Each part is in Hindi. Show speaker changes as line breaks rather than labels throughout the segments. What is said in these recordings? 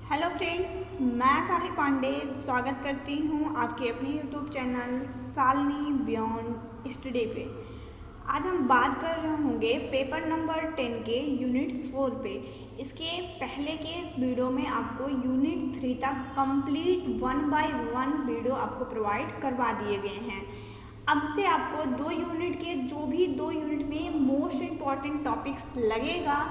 हेलो फ्रेंड्स, मैं साली पांडे स्वागत करती हूँ आपके अपने YouTube channel Shalini beyond study पे। आज हम बात कर रहे होंगे पेपर नंबर 10 के यूनिट 4 पे। इसके पहले के वीडियो में आपको यूनिट 3 तक कंप्लीट 1 बाय 1 वीडियो आपको प्रोवाइड करवा दिए गए हैं। अब से आपको 2 यूनिट के जो भी 2 यूनिट में मोस्ट इम्पॉर्टेंट टॉपिक्स लगेगा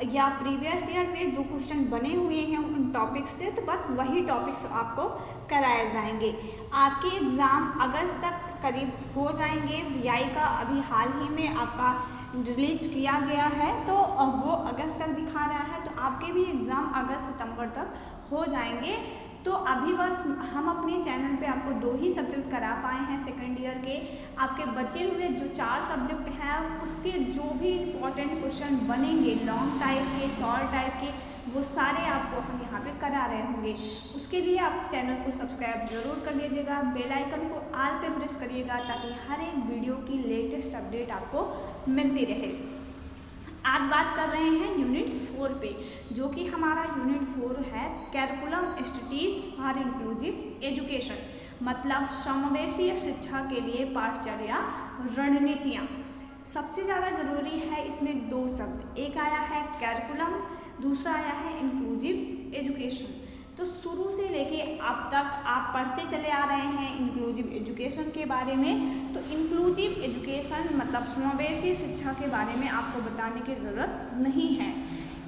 या प्रीवियस ईयर में जो क्वेश्चन बने हुए हैं उन टॉपिक्स से, तो बस वही टॉपिक्स आपको कराए जाएंगे। आपके एग्ज़ाम अगस्त तक करीब हो जाएंगे। वीआई का अभी हाल ही में आपका रिलीज किया गया है, तो वो अगस्त तक दिखा रहा है, तो आपके भी एग्ज़ाम अगस्त सितंबर तक हो जाएंगे। तो अभी बस हम अपने चैनल पे आपको 2 ही सब्जेक्ट करा पाए हैं सेकेंड ईयर के। आपके बचे हुए जो 4 सब्जेक्ट हैं उसके जो भी इम्पोर्टेंट क्वेश्चन बनेंगे लॉन्ग टाइप के, शॉर्ट टाइप के, वो सारे आपको हम यहाँ पे करा रहे होंगे। उसके लिए आप चैनल को सब्सक्राइब ज़रूर कर लीजिएगा, बेल आइकन को ऑल पे प्रेस करिएगा ताकि हर एक वीडियो की लेटेस्ट अपडेट आपको मिलती रहे। आज बात कर रहे हैं यूनिट 4 पे, जो कि हमारा यूनिट 4 है curriculum strategies for inclusive education, मतलब समावेशी शिक्षा के लिए पाठचर्या रणनीतियाँ। सबसे ज़्यादा ज़रूरी है इसमें 2 शब्द, एक आया है कैरिकुलम, दूसरा आया है इंक्लूसिव एजुकेशन। तो शुरू से लेके अब तक आप पढ़ते चले आ रहे हैं इंक्लूसिव एजुकेशन के बारे में। तो इंक्लूसिव एजुकेशन मतलब समावेशी शिक्षा के बारे में आपको बताने की ज़रूरत नहीं है।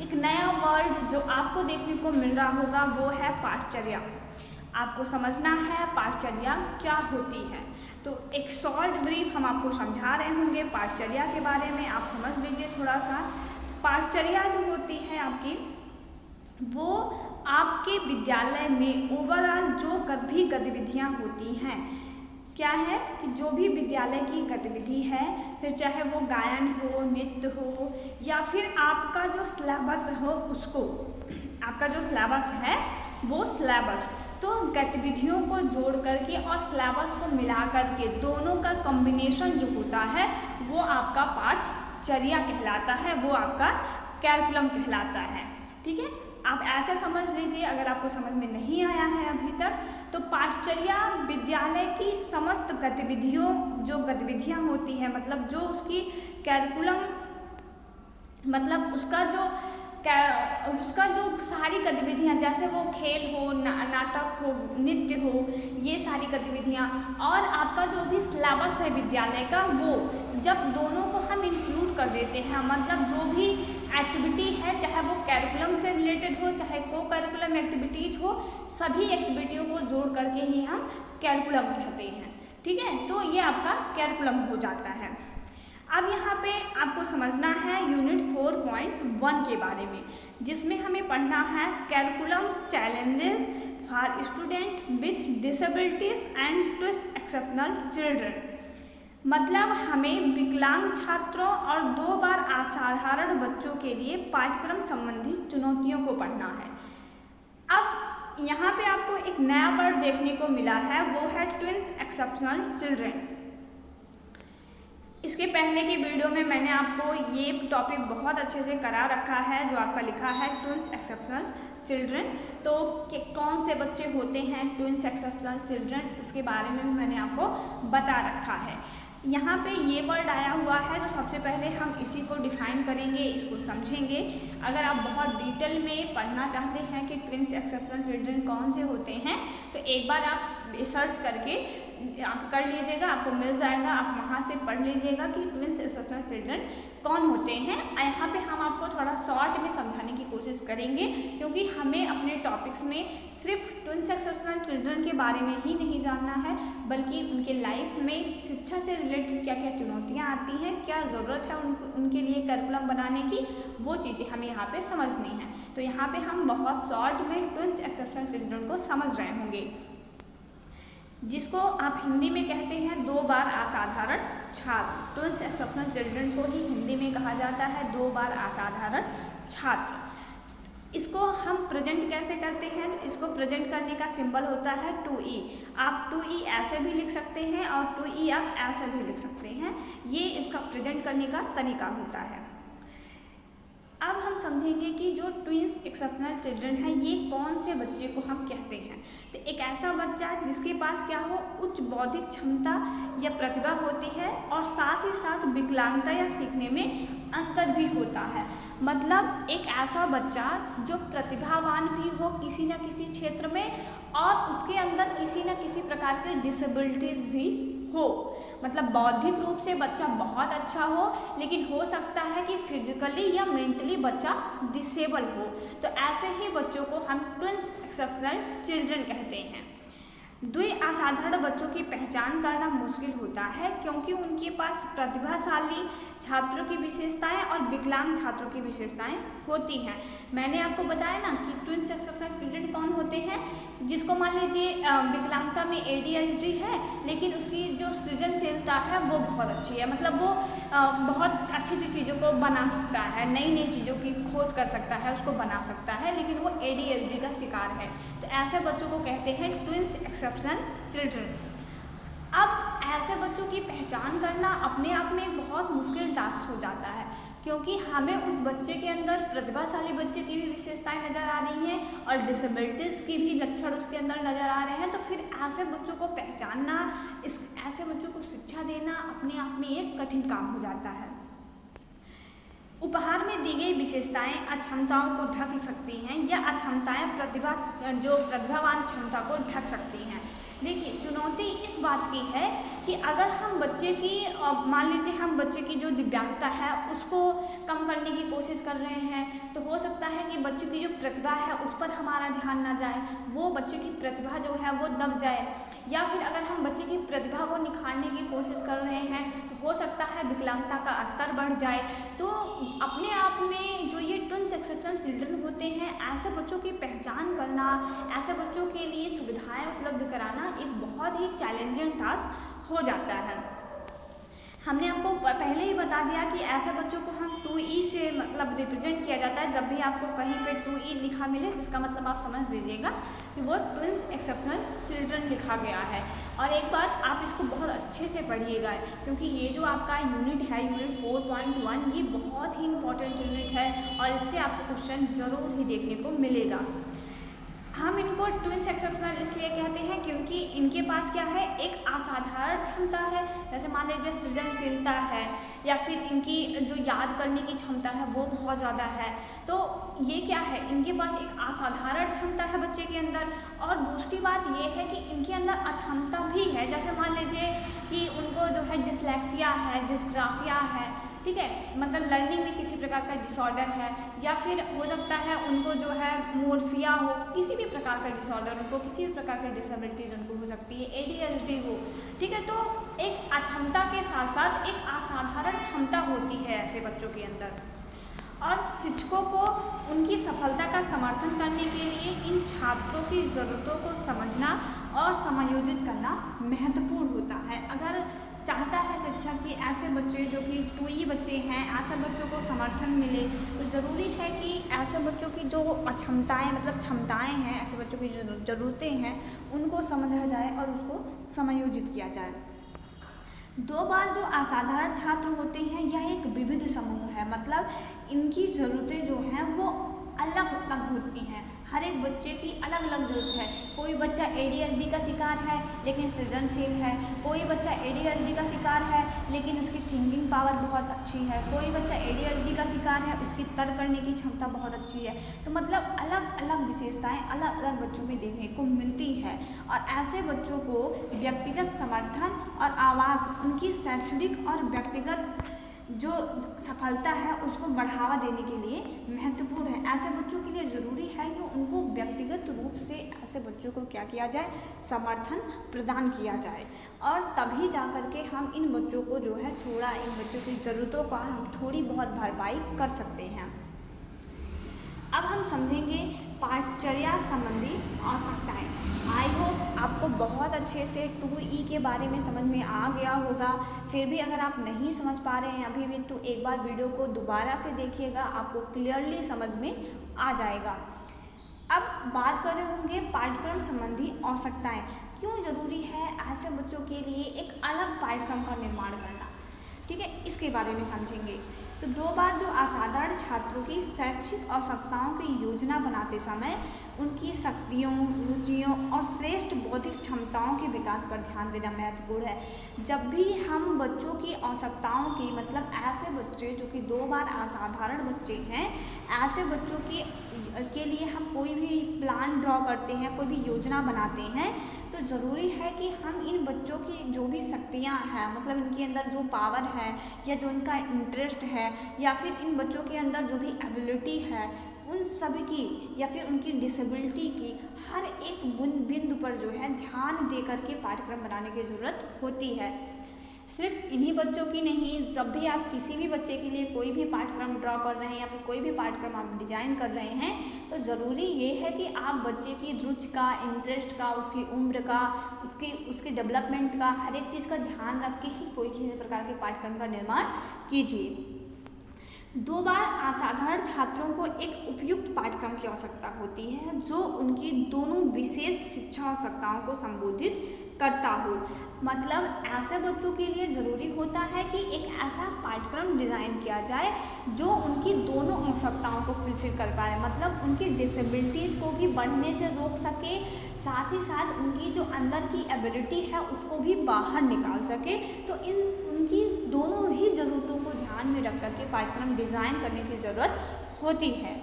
एक नया वर्ड जो आपको देखने को मिल रहा होगा वो है पाठचर्या। आपको समझना है पाठचर्या क्या होती है। तो एक शॉर्ट ब्रीफ हम आपको समझा रहे होंगे पाठचर्या के बारे में, आप समझ लीजिए थोड़ा सा। पाठचर्या जो होती है आपकी, वो आपके विद्यालय में ओवरऑल जो भी गतिविधियाँ होती हैं, क्या है कि जो भी विद्यालय की गतिविधि है, फिर चाहे वो गायन हो, नृत्य हो, या फिर आपका जो सिलेबस हो उसको, आपका जो सिलेबस है वो सिलेबस, तो गतिविधियों को जोड़ करके और सिलेबस को मिला करके दोनों का कॉम्बिनेशन जो होता है वो आपका पाठचर्या कहलाता है, वो आपका कैरिकुलम कहलाता है। ठीक है, आप ऐसा समझ लीजिए। अगर आपको समझ में नहीं आया है अभी तक, तो पाठचर्या विद्यालय की समस्त गतिविधियों, जो गतिविधियां होती हैं, मतलब जो उसकी कैरिकुलम, मतलब उसका जो सारी गतिविधियां, जैसे वो खेल हो, नाटक हो, नृत्य हो, ये सारी गतिविधियां, और आपका जो भी सिलेबस है विद्यालय का, वो जब दोनों को हम इंक्लूड कर देते हैं, मतलब जो भी एक्टिविटी है, चाहे वो कैरिकुलम से रिलेटेड हो, चाहे को करिकुलम एक्टिविटीज हो, सभी एक्टिविटियों को जोड़ करके ही हम कैरिकुलम कहते हैं। ठीक है, तो ये आपका कैरिकुलम हो जाता है। अब यहाँ पे आपको समझना है यूनिट 4.1 के बारे में, जिसमें हमें पढ़ना है curriculum challenges for student with disabilities and twist exceptional children. मतलब हमें विकलांग छात्रों और 2 बार असाधारण बच्चों के लिए पाठ्यक्रम संबंधी चुनौतियों को पढ़ना है। अब यहाँ पे आपको एक नया वर्ड देखने को मिला है, वो है ट्विंस एक्सेप्शनल चिल्ड्रन। इसके पहले की वीडियो में मैंने आपको ये टॉपिक बहुत अच्छे से करा रखा है, जो आपका लिखा है ट्विंस एक्सेप्शनल चिल्ड्रन। तो कौन से बच्चे होते हैं ट्विंस एक्सेप्शनल चिल्ड्रन, उसके बारे में भी मैंने आपको बता रखा है। यहाँ पे ये वर्ड आया हुआ है, तो सबसे पहले हम इसी को डिफाइन करेंगे, इसको समझेंगे। अगर आप बहुत डिटेल में पढ़ना चाहते हैं कि ट्विंस एक्सेप्शनल चिल्ड्रन कौन से होते हैं, तो एक बार आप सर्च करके आप कर लीजिएगा, आपको मिल जाएगा, आप वहाँ से पढ़ लीजिएगा कि ट्विंस एक्सेप्शनल चिल्ड्रन कौन होते हैं। यहाँ पे हम आपको थोड़ा शॉर्ट में समझाने की कोशिश करेंगे, क्योंकि हमें अपने टॉपिक्स में सिर्फ ट्विंस एक्सेप्शनल चिल्ड्रन के बारे में ही नहीं जानना है, बल्कि उनके लाइफ में शिक्षा से रिलेटेड क्या क्या चुनौतियाँ आती हैं, क्या ज़रूरत है उनके लिए करिकुलम बनाने की, वो चीज़ें हमें यहाँ पे समझनी हैं। तो यहाँ पे हम बहुत शॉर्ट में ट्विंस एक्सेप्शनल चिल्ड्रन को समझ रहे होंगे, जिसको आप हिंदी में कहते हैं 2 बार असाधारण छात्र। ट्विंस एक्सेप्शनल चिल्ड्रन को ही हिंदी में कहा जाता है 2 बार असाधारण छात्र। इसको हम प्रेजेंट कैसे करते हैं, तो इसको प्रेजेंट करने का सिंबल होता है 2E। आप 2E ऐसे भी लिख सकते हैं और 2EF ऐसे भी लिख सकते हैं, ये इसका प्रेजेंट करने का तरीका होता है। अब हम समझेंगे कि जो ट्विंस एक्सेप्शनल चिल्ड्रन है ये कौन से बच्चे को हम कहते हैं। तो एक ऐसा बच्चा जिसके पास क्या हो, उच्च बौद्धिक क्षमता या प्रतिभा होती है और साथ ही साथ विकलांगता या सीखने में अंतर भी होता है। मतलब एक ऐसा बच्चा जो प्रतिभावान भी हो किसी न किसी क्षेत्र में और उसके अंदर किसी न किसी प्रकार के डिसेबिलिटीज़ भी हो। मतलब बौद्धिक रूप से बच्चा बहुत अच्छा हो, लेकिन हो सकता है कि फिजिकली या मेंटली बच्चा डिसेबल हो। तो ऐसे ही बच्चों को हम ट्विंस एक्सेप्शनल चिल्ड्रन कहते हैं। द्वि असाधारण बच्चों की पहचान करना मुश्किल होता है क्योंकि उनके पास प्रतिभाशाली छात्रों की विशेषताएं और विकलांग छात्रों की विशेषताएं होती हैं। मैंने आपको बताया ना कि ट्विंस एक्सेप्शनल चिल्ड्रन कौन होते हैं, जिसको मान लीजिए विकलांगता में ADHD है, लेकिन उसकी जो सृजनशीलता है वो बहुत अच्छी है। मतलब वो बहुत अच्छी अच्छी चीज़ों को बना सकता है, नई नई चीज़ों की खोज कर सकता है, उसको बना सकता है, लेकिन वो ADHD का शिकार है। तो ऐसे बच्चों को कहते हैं ट्विंस एक्सेप्शनल चिल्ड्रन। अब ऐसे बच्चों की पहचान करना अपने आप में बहुत मुश्किल टास्क हो जाता है क्योंकि हमें उस बच्चे के अंदर प्रतिभाशाली बच्चे की भी विशेषताएं नज़र आ रही हैं और डिसेबिलिटीज़ की भी लक्षण उसके अंदर नज़र आ रहे हैं। तो फिर ऐसे बच्चों को पहचानना, ऐसे बच्चों को शिक्षा देना अपने आप में एक कठिन काम हो जाता है। उपहार में दी गई विशेषताएं अक्षमताओं को ढक सकती हैं या अक्षमताएं प्रतिभावान क्षमता को ढक सकती हैं। देखिए, चुनौती इस बात की है कि अगर हम बच्चे की मान लीजिए हम बच्चे की जो दिव्यांगता है उसको कम करने की कोशिश कर रहे हैं, तो हो सकता है कि बच्चे की जो प्रतिभा है उस पर हमारा ध्यान ना जाए, वो बच्चे की प्रतिभा जो है वो दब जाए। या फिर अगर हम बच्चे की प्रतिभा को निखारने की कोशिश कर रहे हैं तो हो सकता है विकलांगता का स्तर बढ़ जाए। तो अपने आप में जो ये ट्विंस एक्सेप्शनल चिल्ड्रन होते हैं, ऐसे बच्चों की पहचान करना, ऐसे बच्चों के लिए सुविधाएं उपलब्ध कराना एक बहुत ही चैलेंजिंग टास्क हो जाता है। हमने आपको पहले ही बता दिया कि ऐसे बच्चों को हम 2E से मतलब रिप्रेजेंट किया जाता है। जब भी आपको कहीं पे 2E लिखा मिले इसका मतलब आप समझ लीजिएगा कि वो ट्विंस एक्सेप्शनल चिल्ड्रन लिखा गया है। और एक बात आप इसको बहुत अच्छे से पढ़िएगा क्योंकि ये जो आपका यूनिट है, यूनिट 4.1, ये बहुत ही इंपॉर्टेंट यूनिट है और इससे आपको क्वेश्चन ज़रूर ही देखने को मिलेगा। हम इनको ट्विंस एक्सेप्शनल इसलिए कहते हैं क्योंकि इनके पास क्या है, एक असाधारण क्षमता है। जैसे मान लीजिए सृजनशीलता है या फिर इनकी जो याद करने की क्षमता है वो बहुत ज़्यादा है। तो ये क्या है, इनके पास एक असाधारण क्षमता है बच्चे के अंदर। और दूसरी बात ये है कि इनके अंदर अक्षमता भी है। जैसे मान लीजिए कि उनको जो है डिसलेक्सिया है, डिस्ग्राफिया है, ठीक है, मतलब लर्निंग में किसी प्रकार का डिसऑर्डर है, या फिर हो सकता है उनको जो है मोर्फिया हो, किसी भी प्रकार का डिसऑर्डर, उनको किसी भी प्रकार की डिसेबिलिटीज उनको हो सकती है, ADHD हो, ठीक है। तो एक अक्षमता के साथ साथ एक असाधारण क्षमता होती है ऐसे बच्चों के अंदर। और शिक्षकों को उनकी सफलता का समर्थन करने के लिए इन छात्रों की ज़रूरतों को समझना और समायोजित करना महत्वपूर्ण होता है। अगर चाहता है शिक्षक कि ऐसे बच्चे जो कि 2E बच्चे हैं, ऐसे बच्चों को समर्थन मिले, तो ज़रूरी है कि ऐसे बच्चों की जो अक्षमताएं मतलब क्षमताएं हैं, ऐसे बच्चों की जो ज़रूरतें हैं उनको समझा जाए और उसको समायोजित किया जाए। 2 बार जो असाधारण छात्र होते हैं यह एक विविध समूह है। मतलब इनकी ज़रूरतें जो हैं वो अलग अलग होती हैं। हर एक बच्चे की अलग अलग ज़रूरत है। कोई बच्चा ADHD का शिकार है लेकिन सृजनशील है, कोई बच्चा ADHD का शिकार है लेकिन उसकी थिंकिंग पावर बहुत अच्छी है, कोई बच्चा ADHD का शिकार है उसकी तर्क करने की क्षमता बहुत अच्छी है। तो मतलब अलग अलग विशेषताएं अलग अलग बच्चों में देखने को मिलती है और ऐसे बच्चों को व्यक्तिगत समर्थन और आवाज़ उनकी शैक्षणिक और व्यक्तिगत जो सफलता है उसको बढ़ावा देने के लिए महत्वपूर्ण है। ऐसे बच्चों के लिए ज़रूरी है कि उनको व्यक्तिगत रूप से ऐसे बच्चों को क्या किया जाए, समर्थन प्रदान किया जाए और तभी जा कर के हम इन बच्चों को जो है थोड़ा इन बच्चों की ज़रूरतों का हम थोड़ी बहुत भरपाई कर सकते हैं। अब हम समझेंगे पाठचर्या संबंधी आवश्यकताएं। आई होप आपको बहुत अच्छे से 2E के बारे में समझ में आ गया होगा। फिर भी अगर आप नहीं समझ पा रहे हैं अभी भी तो एक बार वीडियो को दोबारा से देखिएगा, आपको क्लियरली समझ में आ जाएगा। अब बात कर रहे होंगे पाठ्यक्रम संबंधी आवश्यकताएं। क्यों ज़रूरी है ऐसे बच्चों के लिए एक अलग पाठ्यक्रम का निर्माण करना, ठीक है, इसके बारे में समझेंगे। तो 2 बार जो असाधारण छात्रों की शैक्षिक आवश्यकताओं की योजना बनाते समय उनकी शक्तियों, रुचियों और श्रेष्ठ बौद्धिक क्षमताओं के विकास पर ध्यान देना महत्वपूर्ण है। जब भी हम बच्चों की आवश्यकताओं की, मतलब ऐसे बच्चे जो कि 2 बार असाधारण बच्चे हैं, ऐसे बच्चों की के लिए हम कोई भी प्लान ड्रॉ करते हैं, कोई भी योजना बनाते हैं, तो ज़रूरी है कि हम इन बच्चों की जो भी शक्तियाँ हैं, मतलब इनके अंदर जो पावर है या जो इनका इंटरेस्ट है या फिर इन बच्चों के अंदर जो भी एबिलिटी है, उन सभी की या फिर उनकी डिसेबिलिटी की हर एक बिंदु पर जो है ध्यान दे करके पाठ्यक्रम बनाने की ज़रूरत होती है। सिर्फ इन्हीं बच्चों की नहीं, जब भी आप किसी भी बच्चे के लिए कोई भी पाठ्यक्रम ड्रॉ कर रहे हैं या फिर कोई भी पाठ्यक्रम आप डिजाइन कर रहे हैं, तो ज़रूरी ये है कि आप बच्चे की रुचि का, इंटरेस्ट का, उसकी उम्र का, उसके डेवलपमेंट का, हर एक चीज़ का ध्यान रख के ही कोई किसी प्रकार के पाठ्यक्रम का निर्माण कीजिए। 2 बार असाधारण छात्रों को एक उपयुक्त पाठ्यक्रम की आवश्यकता होती है जो उनकी दोनों विशेष शिक्षा आवश्यकताओं को संबोधित करता हो। मतलब ऐसे बच्चों के लिए ज़रूरी होता है कि एक ऐसा पाठ्यक्रम डिज़ाइन किया जाए जो उनकी दोनों आवश्यकताओं को फुलफिल कर पाए, मतलब उनकी डिसेबिलिटीज़ को भी बढ़ने से रोक सके, साथ ही साथ उनकी जो अंदर की एबिलिटी है उसको भी बाहर निकाल सके। तो उनकी दोनों ही ज़रूरतों को ध्यान में रख करके पाठ्यक्रम डिज़ाइन करने की ज़रूरत होती है।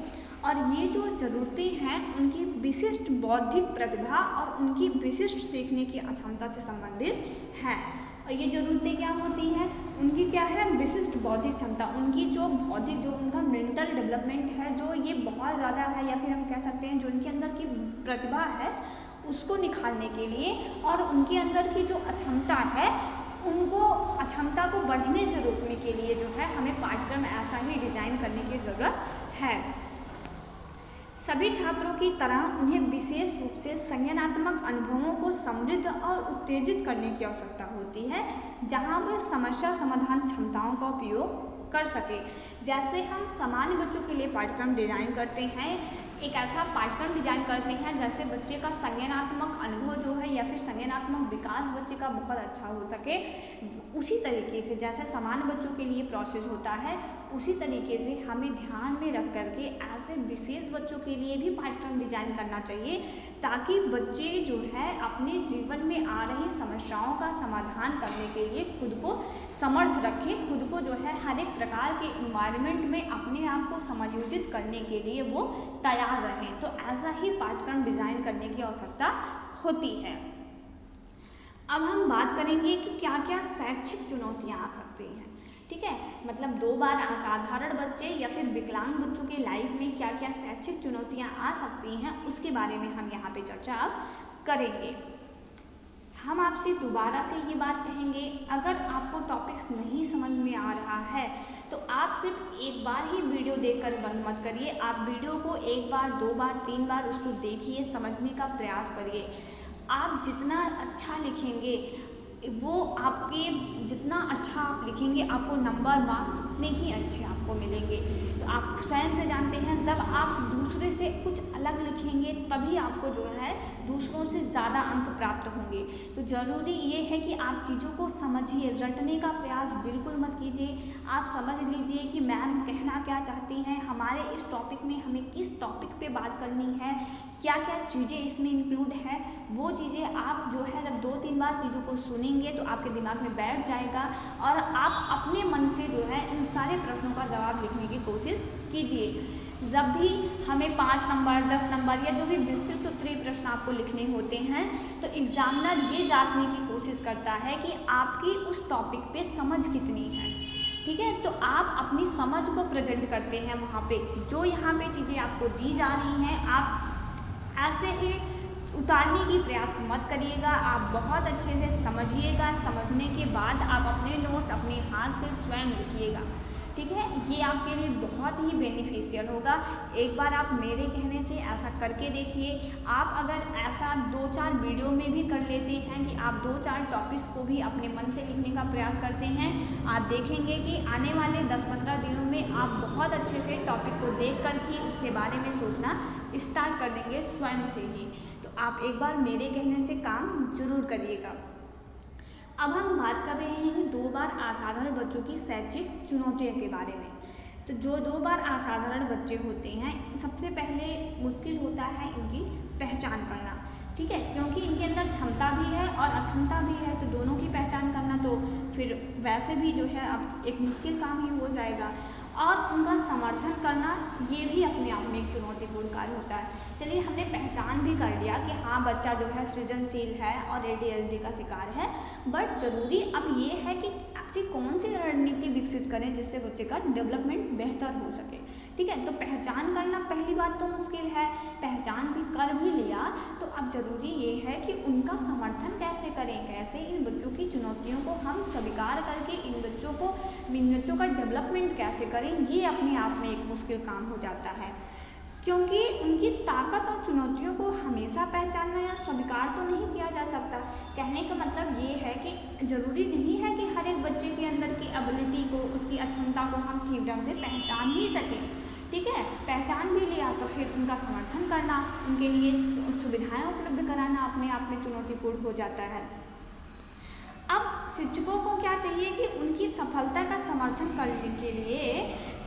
और ये जो ज़रूरतें हैं उनकी विशिष्ट बौद्धिक प्रतिभा और उनकी विशिष्ट सीखने की क्षमता से संबंधित हैं। और ये ज़रूरतें क्या होती हैं, उनकी क्या है, विशिष्ट बौद्धिक क्षमता, उनकी जो बौद्धिक, जो उनका मेंटल डेवलपमेंट है, जो ये बहुत ज़्यादा है, या फिर हम कह सकते हैं जो उनके अंदर की प्रतिभा है उसको निखारने के लिए, और उनके अंदर की जो अक्षमता है उनको अक्षमता को बढ़ने से रोकने के लिए जो है हमें पाठ्यक्रम ऐसा ही डिज़ाइन करने की ज़रूरत है। सभी छात्रों की तरह उन्हें विशेष रूप से संज्ञानात्मक अनुभवों को समृद्ध और उत्तेजित करने की आवश्यकता होती है, जहां वे समस्या समाधान क्षमताओं का उपयोग कर सके। जैसे हम सामान्य बच्चों के लिए पाठ्यक्रम डिजाइन करते हैं, एक ऐसा पाठ्यक्रम डिजाइन करते हैं जैसे बच्चे का संज्ञानात्मक अनुभव जो है या फिर संज्ञानात्मक विकास बच्चे का बहुत अच्छा हो सके, उसी तरीके से जैसे सामान्य बच्चों के लिए प्रोसेस होता है, उसी तरीके से हमें ध्यान में रख करके ऐसे विशेष बच्चों के लिए भी पाठ्यक्रम डिजाइन करना चाहिए, ताकि बच्चे जो है अपने जीवन में आ रही समस्याओं का समाधान करने के लिए खुद को समर्थ रखें, खुद को जो है हर एक प्रकार के इन्वायरमेंट में अपने आप को समायोजित करने के लिए वो तैयार रहें। तो ऐसा ही पाठ्यक्रम डिजाइन करने की आवश्यकता होती है। अब हम बात करेंगे कि क्या क्या शैक्षिक चुनौतियां आ सकती हैं। ठीक है, मतलब 2 बार असाधारण बच्चे या फिर विकलांग बच्चों के लाइफ में क्या क्या शैक्षिक चुनौतियां आ सकती हैं उसके बारे में हम यहाँ पे चर्चा अब करेंगे। हम आपसे दोबारा से ये बात कहेंगे, अगर आपको टॉपिक्स नहीं समझ में आ रहा है तो आप सिर्फ एक बार ही वीडियो देखकर बंद मत करिए, आप वीडियो को 1 बार 2 बार 3 बार उसको देखिए, समझने का प्रयास करिए। आप जितना अच्छा लिखेंगे वो आपके, जितना अच्छा आप लिखेंगे आपको नंबर, मार्क्स उतने ही अच्छे आपको मिलेंगे। तो आप स्वयं से जानते हैं, जब आप दूसरे से कुछ अलग लिखेंगे तभी आपको जो है दूसरों से ज़्यादा अंक प्राप्त होंगे। तो ज़रूरी ये है कि आप चीज़ों को समझिए, रटने का प्रयास बिल्कुल मत कीजिए। आप समझ लीजिए कि मैम कहना क्या चाहती हैं, हमारे इस टॉपिक में हमें किस टॉपिक पे बात करनी है, क्या क्या चीज़ें इसमें इंक्लूड है, वो चीज़ें आप जो है जब 2-3 बार चीज़ों को सुनेंगे तो आपके दिमाग में बैठ जाएगा और आप अपने मन से जो है इन सारे प्रश्नों का जवाब लिखने की कोशिश कीजिए। जब भी हमें 5 नंबर 10 नंबर या जो भी विस्तृत उत्तरीय प्रश्न आपको लिखने होते हैं तो एग्जामिनर ये जानने की कोशिश करता है कि आपकी उस टॉपिक पे समझ कितनी है। ठीक है, तो आप अपनी समझ को प्रेजेंट करते हैं वहाँ पे, जो यहाँ पे चीज़ें आपको दी जा रही हैं आप ऐसे ही उतारने की प्रयास मत करिएगा, आप बहुत अच्छे से समझिएगा। समझने के बाद आप अपने नोट्स अपने हाथ से स्वयं लिखिएगा। ठीक है, ये आपके लिए बहुत ही बेनिफिशियल होगा। एक बार आप मेरे कहने से ऐसा करके देखिए। आप अगर ऐसा 2-4 वीडियो में भी कर लेते हैं कि आप 2-4 टॉपिक्स को भी अपने मन से लिखने का प्रयास करते हैं, आप देखेंगे कि आने वाले 10-15 दिनों में आप बहुत अच्छे से टॉपिक को देख कर ही उसके बारे में सोचना स्टार्ट कर देंगे स्वयं से ही। तो आप एक बार मेरे कहने से काम जरूर करिएगा। अब हम बात कर रहे हैं 2 बार असाधारण बच्चों की शैक्षिक चुनौतियों के बारे में। तो जो 2 बार असाधारण बच्चे होते हैं, सबसे पहले मुश्किल होता है इनकी पहचान करना, ठीक है, क्योंकि इनके अंदर क्षमता भी है और अक्षमता भी है, तो दोनों की पहचान करना तो फिर वैसे भी जो है अब एक मुश्किल काम ही हो जाएगा। और उनका समर्थन करना ये भी अपने आप में एक चुनौतीपूर्ण कार्य होता है। चलिए, हमने पहचान भी कर लिया कि हाँ बच्चा जो है सृजनशील है और ADHD का शिकार है, बट ज़रूरी अब ये है कि ऐसी कौन सी रणनीति विकसित करें जिससे बच्चे का डेवलपमेंट बेहतर हो सके, ठीक है। तो पहचान करना पहली बात तो मुश्किल है, पहचान भी कर भी लिया तो अब ज़रूरी ये है कि उनका समर्थन कैसे करें, कैसे इन बच्चों की चुनौतियों को हम स्वीकार करके इन बच्चों का डेवलपमेंट कैसे करें, ये अपने आप में एक मुश्किल काम हो जाता है, क्योंकि उनकी ताकत और चुनौतियों को हमेशा पहचानना या स्वीकार तो नहीं किया जा सकता। कहने का मतलब ये है कि ज़रूरी नहीं है कि हर एक बच्चे के अंदर की एबिलिटी को, उसकी अक्षमता को हम ठीक ढंग से पहचान ही सकें, ठीक है। पहचान भी लिया तो फिर उनका समर्थन करना, उनके लिए सुविधाएं उपलब्ध कराना अपने आप में चुनौतीपूर्ण हो जाता है। अब शिक्षकों को क्या चाहिए कि उनकी सफलता का समर्थन करने के लिए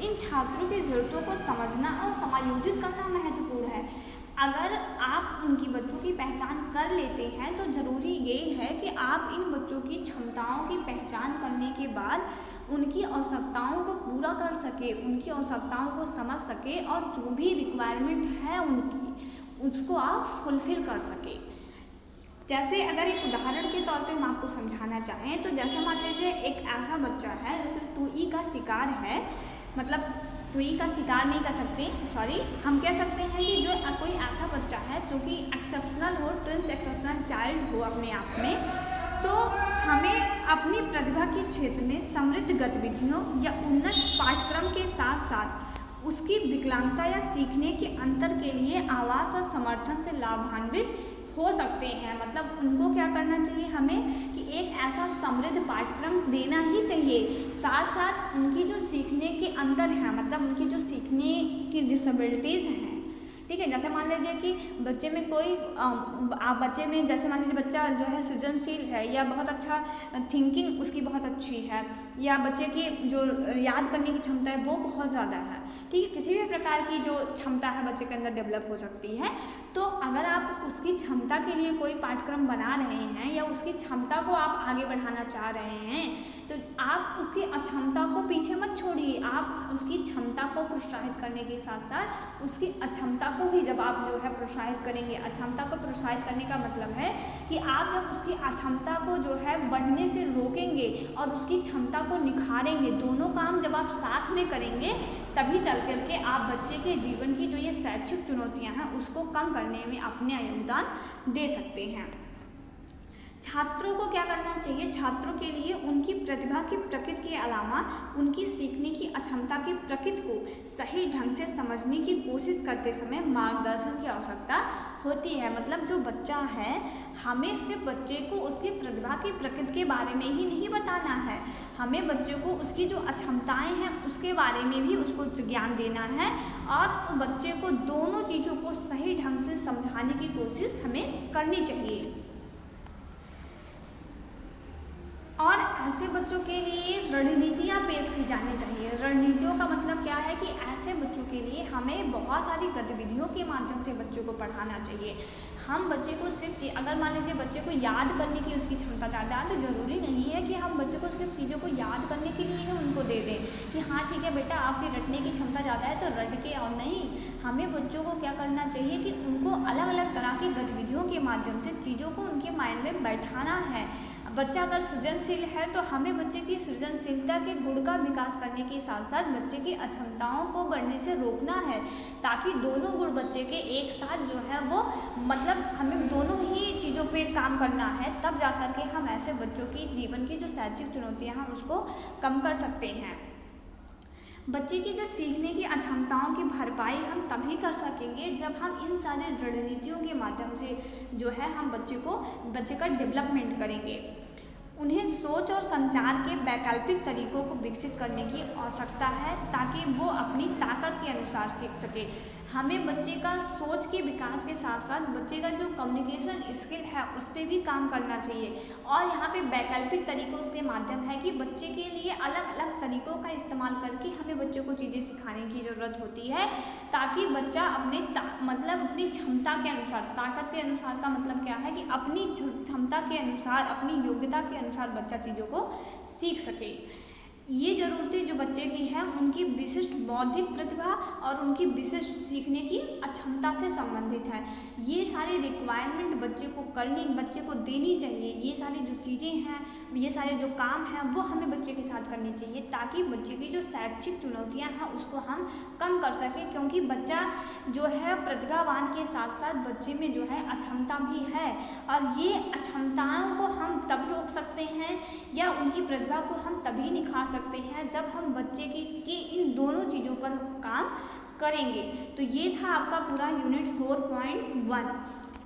इन छात्रों की ज़रूरतों को समझना और समायोजित करना महत्वपूर्ण है। अगर आप उनकी बच्चों की पहचान कर लेते हैं तो ज़रूरी ये है कि आप इन बच्चों की क्षमताओं की पहचान करने के बाद उनकी आवश्यकताओं को पूरा कर सके, उनकी आवश्यकताओं को समझ सके और जो भी रिक्वायरमेंट है उनकी, उसको आप फुलफ़िल कर सके। जैसे अगर एक उदाहरण के तौर पे हम आपको समझाना चाहें तो जैसे मान लीजिए एक ऐसा बच्चा है जो 2E का शिकार है, मतलब 2E का शिकार नहीं कर सकते, सॉरी, हम कह सकते हैं कि जो कोई ऐसा बच्चा है जो कि एक्सेप्शनल हो, ट्विंस एक्सेप्शनल चाइल्ड हो अपने आप में, तो हमें अपनी प्रतिभा के क्षेत्र में समृद्ध गतिविधियों या उन्नत पाठ्यक्रम के साथ साथ उसकी विकलांगता या सीखने के अंतर के लिए आवास और समर्थन से लाभान्वित हो सकते हैं। मतलब उनको क्या करना चाहिए हमें कि एक ऐसा समृद्ध पाठ्यक्रम देना ही चाहिए, साथ साथ उनकी जो सीखने के अंदर है, मतलब उनकी जो सीखने की डिसेबिलिटीज़ हैं, ठीक है। जैसे मान लीजिए कि बच्चे में कोई बच्चे में जैसे मान लीजिए बच्चा जो है सृजनशील है या बहुत अच्छा थिंकिंग उसकी बहुत अच्छी है, या बच्चे की जो याद करने की क्षमता है वो बहुत ज़्यादा है, ठीक है। किसी भी प्रकार की जो क्षमता है बच्चे के अंदर डेवलप हो सकती है, तो अगर आप उसकी क्षमता के लिए कोई पाठ्यक्रम बना रहे हैं या उसकी क्षमता को आप आगे बढ़ाना चाह रहे हैं, तो आप उसकी अक्षमता को पीछे मत छोड़िए, आप उसकी क्षमता को प्रोत्साहित करने के साथ साथ उसकी अक्षमता को भी जब आप जो है प्रोत्साहित करेंगे, अक्षमता को प्रोत्साहित करने का मतलब है कि आप जब उसकी अक्षमता को जो है बढ़ने से रोकेंगे और उसकी क्षमता को निखारेंगे, दोनों काम जब आप साथ में करेंगे तभी चल कर के आप बच्चे के जीवन की जो ये शैक्षिक चुनौतियां हैं उसको कम करने में अपने योगदान दे सकते हैं। छात्रों को क्या करना चाहिए, छात्रों के लिए उनकी प्रतिभा की प्रकृति के अलावा उनकी सीखने की अक्षमता की प्रकृति को सही ढंग से समझने की कोशिश करते समय मार्गदर्शन की आवश्यकता होती है। मतलब जो बच्चा है, हमें सिर्फ बच्चे को उसकी प्रतिभा की प्रकृति के बारे में ही नहीं बताना है, हमें बच्चे को उसकी जो अक्षमताएं हैं उसके बारे में भी उसको ज्ञान देना है और बच्चे को दोनों चीज़ों को सही ढंग से समझाने की कोशिश हमें करनी चाहिए। और ऐसे बच्चों के लिए रणनीतियाँ पेश की जानी चाहिए। रणनीतियों का मतलब क्या है कि ऐसे बच्चों के लिए हमें बहुत सारी गतिविधियों के माध्यम से बच्चों को पढ़ाना चाहिए। हम बच्चे को सिर्फ अगर मान लीजिए बच्चे को याद करने की उसकी क्षमता ज़्यादा है, तो ज़रूरी नहीं है कि हम बच्चे को सिर्फ चीज़ों को याद करने के लिए ही उनको दे दें कि हाँ ठीक है बेटा आपकी रटने की क्षमता ज़्यादा है तो रट के, और नहीं, हमें बच्चों को क्या करना चाहिए कि उनको अलग अलग तरह की गतिविधियों के माध्यम से चीज़ों को उनके माइंड में बैठाना है। बच्चा अगर सृजनशील है तो हमें बच्चे की सृजनशीलता के गुण का विकास करने के साथ साथ बच्चे की अक्षमताओं को बढ़ने से रोकना है, ताकि दोनों गुण बच्चे के एक साथ जो है वो, मतलब हमें दोनों ही चीज़ों पे काम करना है, तब जा कर के हम ऐसे बच्चों की जीवन की जो शैक्षिक चुनौतियाँ हैं उसको कम कर सकते हैं। बच्चे की जो सीखने की अक्षमताओं की भरपाई हम तभी कर सकेंगे जब हम इन सारे रणनीतियों के माध्यम से जो है हम बच्चे का डेवलपमेंट करेंगे। उन्हें सोच और संचार के वैकल्पिक तरीकों को विकसित करने की आवश्यकता है ताकि वो अपनी ताकत के अनुसार सीख सके। हमें बच्चे का सोच के विकास के साथ साथ बच्चे का जो कम्युनिकेशन स्किल है उस पर भी काम करना चाहिए। और यहाँ पे वैकल्पिक तरीकों के माध्यम है कि बच्चे के लिए अलग अलग तरीकों का इस्तेमाल करके हमें बच्चों को चीज़ें सिखाने की ज़रूरत होती है, ताकि बच्चा अपने मतलब अपनी क्षमता के अनुसार, ताकत के अनुसार का मतलब क्या है कि अपनी क्षमता के अनुसार, अपनी योग्यता के अनुसार बच्चा चीज़ों को सीख सके। ये ज़रूरतें जो बच्चे की हैं उनकी विशिष्ट बौद्धिक प्रतिभा और उनकी विशिष्ट सीखने की क्षमता से संबंधित है। ये सारी रिक्वायरमेंट बच्चे को देनी चाहिए। ये सारी जो चीज़ें हैं, ये सारे जो काम हैं वो हमें बच्चे के साथ करनी चाहिए, ताकि बच्चे की जो शैक्षिक चुनौतियाँ हैं उसको हम कम कर सकें। क्योंकि बच्चा जो है प्रतिभावान के साथ साथ बच्चे में जो है अक्षमता भी है, और ये अक्षमताओं को हम तब रोक सकते हैं या उनकी प्रतिभा को हम तभी निखार सकते हैं जब हम बच्चे की इन दोनों चीज़ों पर काम करेंगे। तो ये था आपका पूरा यूनिट 4.1।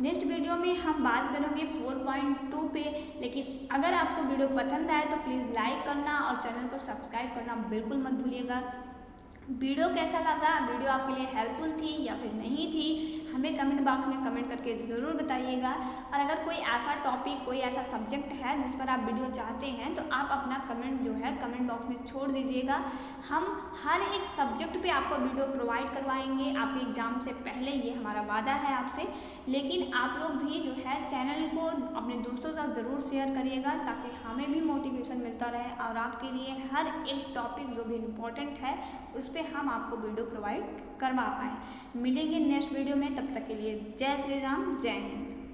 नेक्स्ट वीडियो में हम बात करेंगे 4.2 पे। लेकिन अगर आपको वीडियो पसंद आए तो प्लीज़ लाइक करना और चैनल को सब्सक्राइब करना बिल्कुल मत भूलिएगा। वीडियो कैसा लगा, वीडियो आपके लिए हेल्पफुल थी या फिर नहीं थी, हमें कमेंट बॉक्स में कमेंट करके ज़रूर बताइएगा। और अगर कोई ऐसा टॉपिक, कोई ऐसा सब्जेक्ट है जिस पर आप वीडियो चाहते हैं तो आप अपना कमेंट जो है कमेंट बॉक्स में छोड़ दीजिएगा। हम हर एक सब्जेक्ट पे आपको वीडियो प्रोवाइड करवाएंगे आपके एग्ज़ाम से पहले, ये हमारा वादा है आपसे। लेकिन आप लोग भी जो है चैनल को अपने दोस्तों के साथ ज़रूर शेयर करिएगा, ताकि हमें भी मोटिवेशन मिलता रहे और आपके लिए हर एक टॉपिक जो भी इम्पोर्टेंट है उस पे हम आपको वीडियो प्रोवाइड करवा पाएँ। मिलेंगे नेक्स्ट वीडियो में, तब तक के लिए जय श्री राम, जय हिंद।